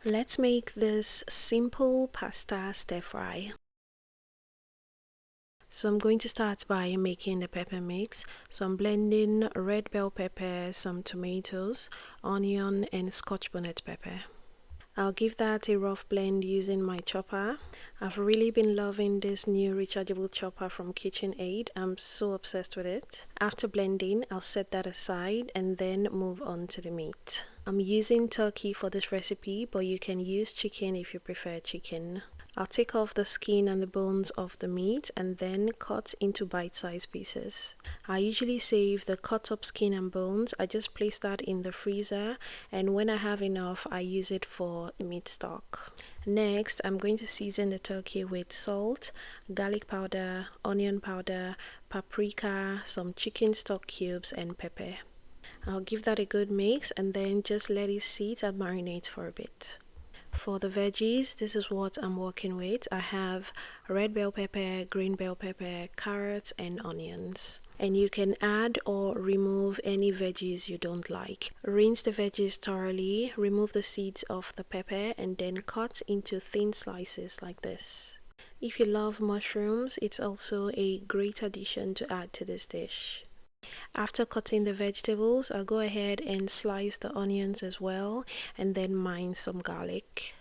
Let's make this simple pasta stir fry. So I'm going to start by making the pepper mix. So I'm blending red bell pepper, some tomatoes, onion and Scotch bonnet pepper. I'll give that a rough blend using my chopper. I've really been loving this new rechargeable chopper from KitchenAid. I'm so obsessed with it. After blending, I'll set that aside and then move on to the meat. I'm using turkey for this recipe, but you can use chicken if you prefer chicken. I'll take off the skin and the bones of the meat and then cut into bite-sized pieces. I usually save the cut up skin and bones. I just place that in the freezer, and when I have enough, I use it for meat stock. Next, I'm going to season the turkey with salt, garlic powder, onion powder, paprika, some chicken stock cubes and pepper. I'll give that a good mix and then just let it sit and marinate for a bit. For the veggies, this is what I'm working with. I have red bell pepper, green bell pepper, carrots and onions. And you can add or remove any veggies you don't like. Rinse the veggies thoroughly, remove the seeds of the pepper and then cut into thin slices like this. If you love mushrooms, it's also a great addition to add to this dish. After cutting the vegetables, I'll go ahead and slice the onions as well and then mince some garlic.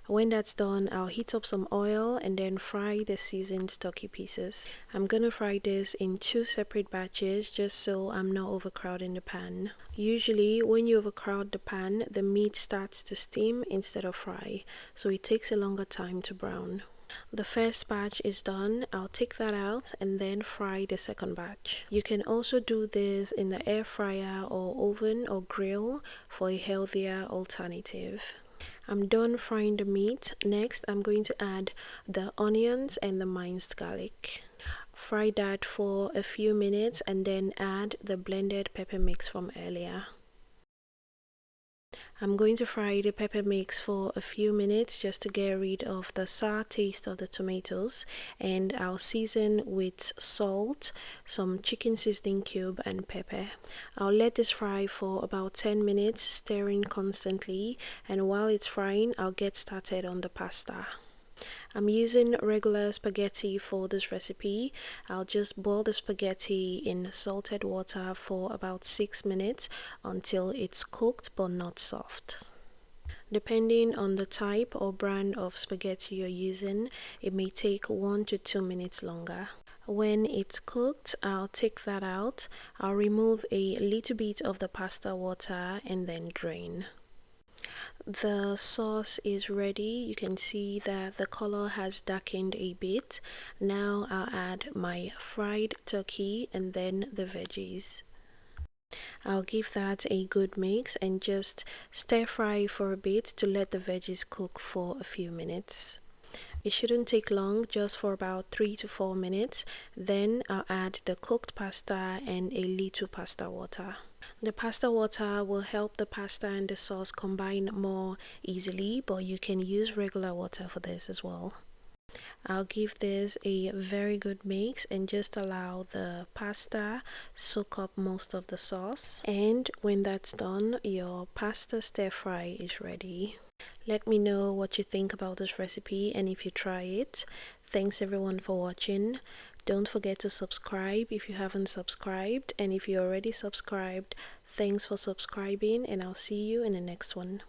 When that's done, I'll heat up some oil and then fry the seasoned turkey pieces. I'm gonna fry this in 2 separate batches just so I'm not overcrowding the pan. Usually when you overcrowd the pan, the meat starts to steam instead of fry, so it takes a longer time to brown. The first batch is done. I'll take that out and then fry the second batch. You can also do this in the air fryer or oven or grill for a healthier alternative. I'm done frying the meat. Next, I'm going to add the onions and the minced garlic. Fry that for a few minutes and then add the blended pepper mix from earlier. I'm going to fry the pepper mix for a few minutes just to get rid of the sour taste of the tomatoes, and I'll season with salt, some chicken seasoning cube and pepper. I'll let this fry for about 10 minutes, stirring constantly, and while it's frying, I'll get started on the pasta. I'm using regular spaghetti for this recipe. I'll just boil the spaghetti in salted water for about 6 minutes until it's cooked but not soft. Depending on the type or brand of spaghetti you're using, it may take 1 to 2 minutes longer. When it's cooked, I'll take that out. I'll remove a little bit of the pasta water and then drain. The sauce is ready. You can see that the color has darkened a bit. Now I'll add my fried turkey and then the veggies. I'll give that a good mix and just stir fry for a bit to let the veggies cook for a few minutes. It shouldn't take long, just for about 3 to 4 minutes. Then I'll add the cooked pasta and a little pasta water. The pasta water will help the pasta and the sauce combine more easily, but you can use regular water for this as well. I'll give this a very good mix and just allow the pasta soak up most of the sauce. And when that's done, your pasta stir fry is ready. Let me know what you think about this recipe and if you try it. Thanks everyone for watching. Don't forget to subscribe if you haven't subscribed, and if you're already subscribed, thanks for subscribing, and I'll see you in the next one.